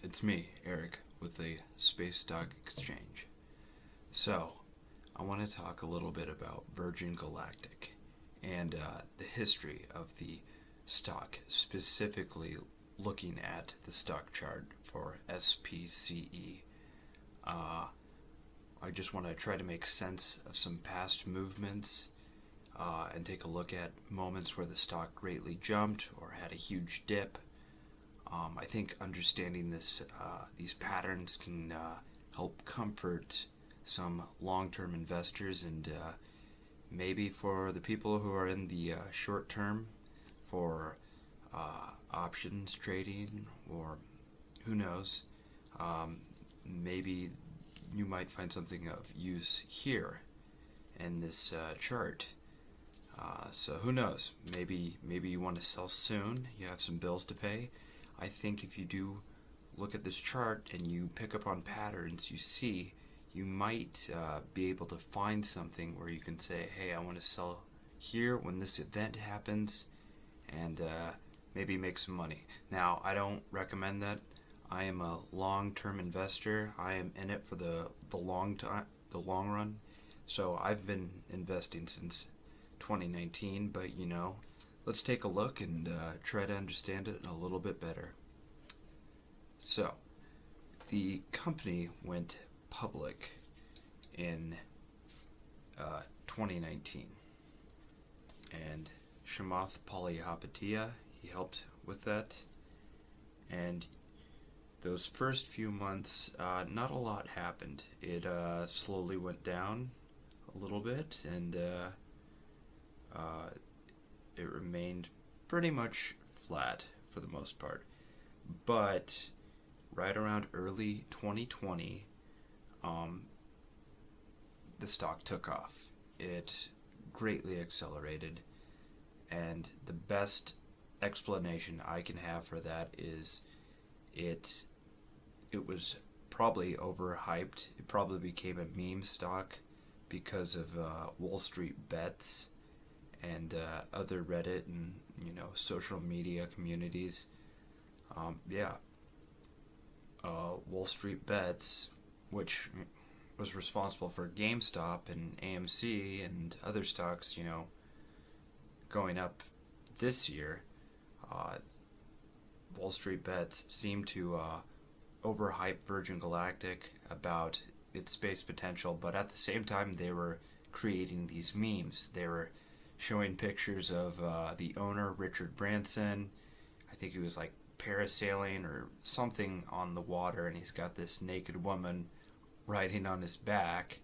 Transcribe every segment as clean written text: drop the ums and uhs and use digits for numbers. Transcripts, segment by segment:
It's me, Eric, with the Space Stock Exchange. So, I want to talk a little bit about Virgin Galactic and the history of the stock, specifically looking at the stock chart for SPCE. I just want to try to make sense of some past movements and take a look at moments where the stock greatly jumped or had a huge dip. I think understanding these patterns can help comfort some long-term investors, and maybe for the people who are in the short term for options trading, or who knows, maybe you might find something of use here in this chart. So who knows? Maybe you want to sell soon. You have some bills to pay. I think if you do look at this chart and you pick up on patterns you might be able to find something where you can say, hey, I want to sell here when this event happens, and maybe make some money. Now, I don't recommend that. I am a long-term investor. I am in it for the long run. So I've been investing since 2019, but let's take a look and try to understand it a little bit better. So, the company went public in 2019, and Shamath Palihapitiya, he helped with that. And those first few months, not a lot happened. It slowly went down a little bit, and it remained pretty much flat for the most part. But right around early 2020, the stock took off. It greatly accelerated, and the best explanation I can have for that is it was probably overhyped. It probably became a meme stock because of Wall Street bets and other Reddit and social media communities. Wall Street bets, which was responsible for GameStop and AMC and other stocks, going up this year. Wall Street bets seem to overhype Virgin Galactic about its space potential, but at the same time they were creating these memes. They were showing pictures of the owner, Richard Branson. I think he was like parasailing or something on the water, and he's got this naked woman riding on his back,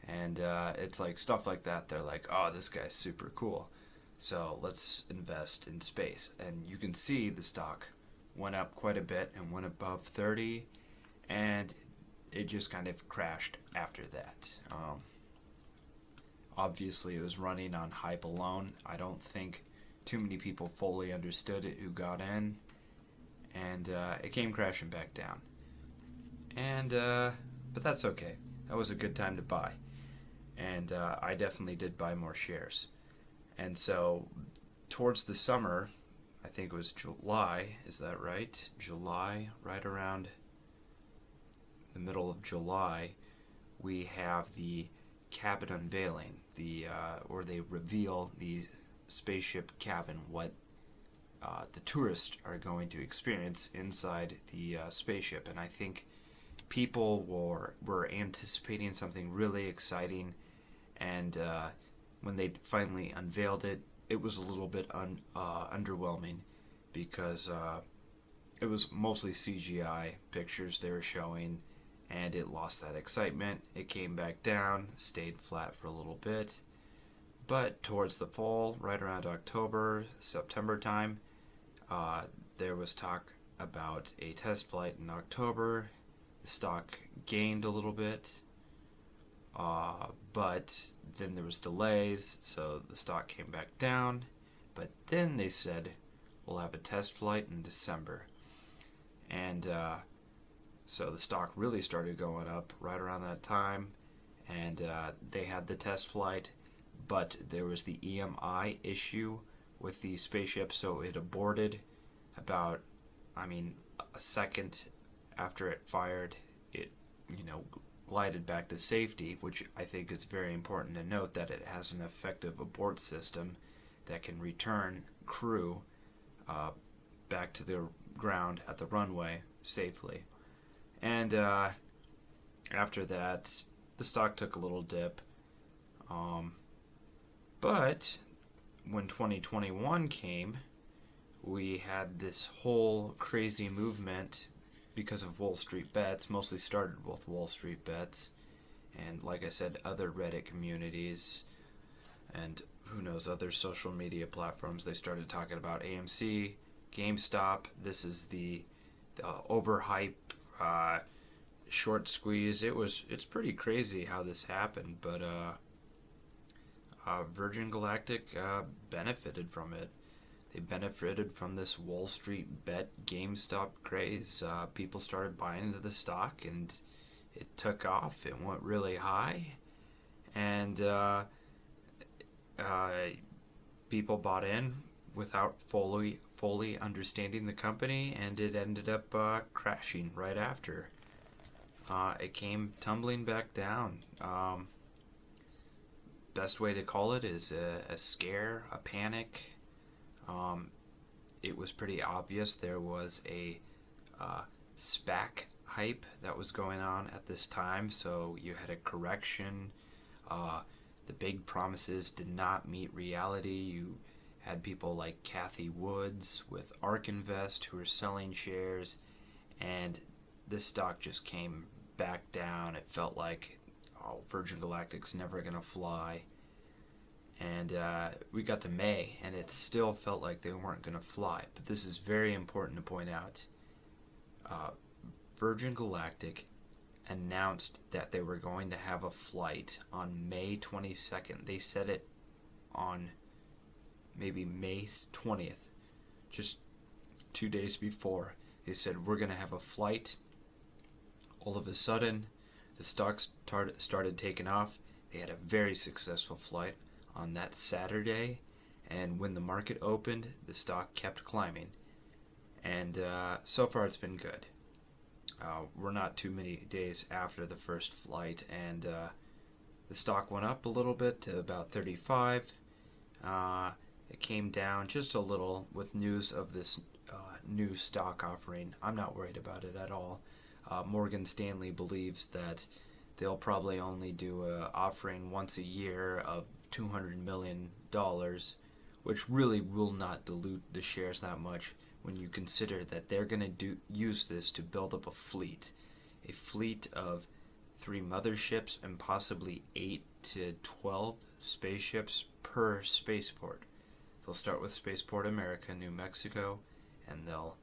and it's like stuff like that. They're like, oh, this guy's super cool, so let's invest in space. And you can see the stock went up quite a bit and went above 30, and it just kind of crashed after that. Obviously, it was running on hype alone. I don't think too many people fully understood it who got in, and it came crashing back down. And but that's okay. That was a good time to buy, and I definitely did buy more shares. And so, towards the summer, I think it was July. Is that right? July, right around the middle of July, we have the cabin unveiling, where they reveal the spaceship cabin, what the tourists are going to experience inside the spaceship. And I think people were anticipating something really exciting, and when they finally unveiled it, it was a little bit underwhelming, because it was mostly CGI pictures they were showing, and it lost that excitement. It came back down, stayed flat for a little bit. But towards the fall, right around October, September time, there was talk about a test flight in October. The stock gained a little bit, but then there was delays, so the stock came back down. But then they said, we'll have a test flight in December. And so the stock really started going up right around that time, and they had the test flight, but there was the EMI issue with the spaceship, so it aborted about, a second after it fired, it, glided back to safety, which I think is very important to note that it has an effective abort system that can return crew back to the ground at the runway safely. And after that, the stock took a little dip. But when 2021 came, we had this whole crazy movement because of Wall Street Bets. Mostly started with Wall Street Bets, and like I said, other Reddit communities, and who knows, other social media platforms. They started talking about AMC, GameStop. This is the overhype, short squeeze. It's pretty crazy how this happened, but Virgin Galactic benefited from it. They benefited from this Wall Street bet GameStop craze. People started buying into the stock, and it took off. It went really high, and people bought in without fully understanding the company, and it ended up crashing right after. It came tumbling back down. Best way to call it is a scare, a panic. It was pretty obvious there was a SPAC hype that was going on at this time, so you had a correction. The big promises did not meet reality. You had people like Cathie Woods with ARK Invest who were selling shares, and this stock just came back down. It felt like, Virgin Galactic's never going to fly. And we got to May, and it still felt like they weren't going to fly. But this is very important to point out. Virgin Galactic announced that they were going to have a flight on May 22nd. They said it on maybe May 20th, just 2 days before. They said, we're going to have a flight. All of a sudden, the stocks started taking off. They had a very successful flight on that Saturday, and when the market opened, the stock kept climbing, and so far it's been good. We're not too many days after the first flight, and the stock went up a little bit to about 35. It came down just a little with news of this new stock offering. I'm not worried about it at all. Morgan Stanley believes that they'll probably only do an offering once a year of $200 million, which really will not dilute the shares that much when you consider that they're going to use this to build up a fleet of 3 motherships and possibly 8 to 12 spaceships per spaceport. They'll start with Spaceport America, New Mexico, and they'll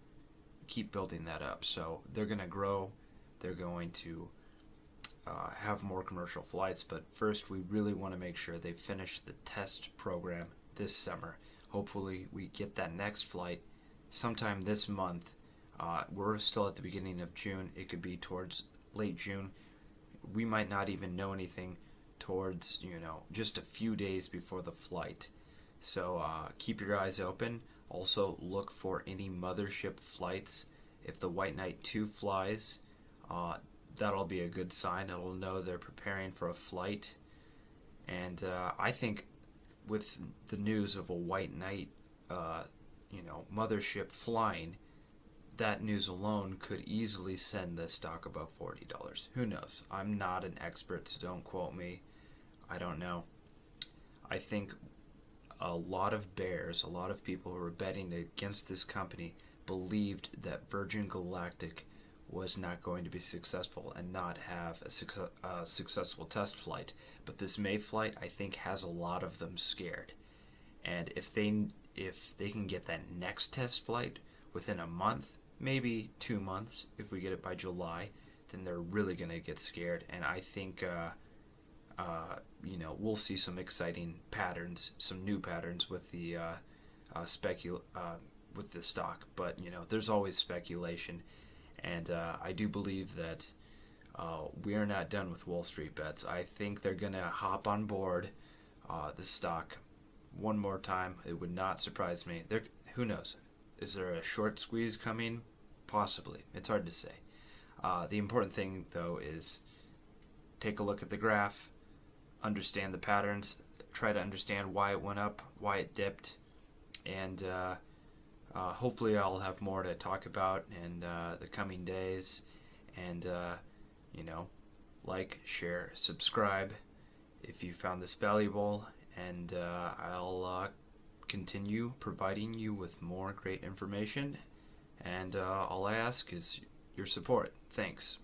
keep building that up. So they're going to grow. They're going to have more commercial flights, but first we really want to make sure they finish the test program this summer. Hopefully we get that next flight sometime this month. We're still at the beginning of June. It could be towards late June. We might not even know anything towards, just a few days before the flight. So keep your eyes open. Also look for any mothership flights. If the White Knight 2 flies, that'll be a good sign. It'll know they're preparing for a flight. And I think with the news of a White Knight, mothership flying, that news alone could easily send the stock above $40. Who knows? I'm not an expert, so don't quote me. I don't know. I think a lot of bears, a lot of people who were betting against this company, believed that Virgin Galactic was not going to be successful and not have a successful test flight. But this May flight, I think, has a lot of them scared. And if they can get that next test flight within a month, maybe 2 months, if we get it by July, then they're really going to get scared. And I think, we'll see some exciting patterns, some new patterns with the with the stock. But there's always speculation. And I do believe that we are not done with Wall Street Bets. I think they're going to hop on board the stock one more time. It would not surprise me. Who knows? Is there a short squeeze coming? Possibly. It's hard to say. The important thing, though, is take a look at the graph, understand the patterns, try to understand why it went up, why it dipped, and hopefully I'll have more to talk about in the coming days. And, like, share, subscribe if you found this valuable, and I'll continue providing you with more great information. And all I ask is your support. Thanks.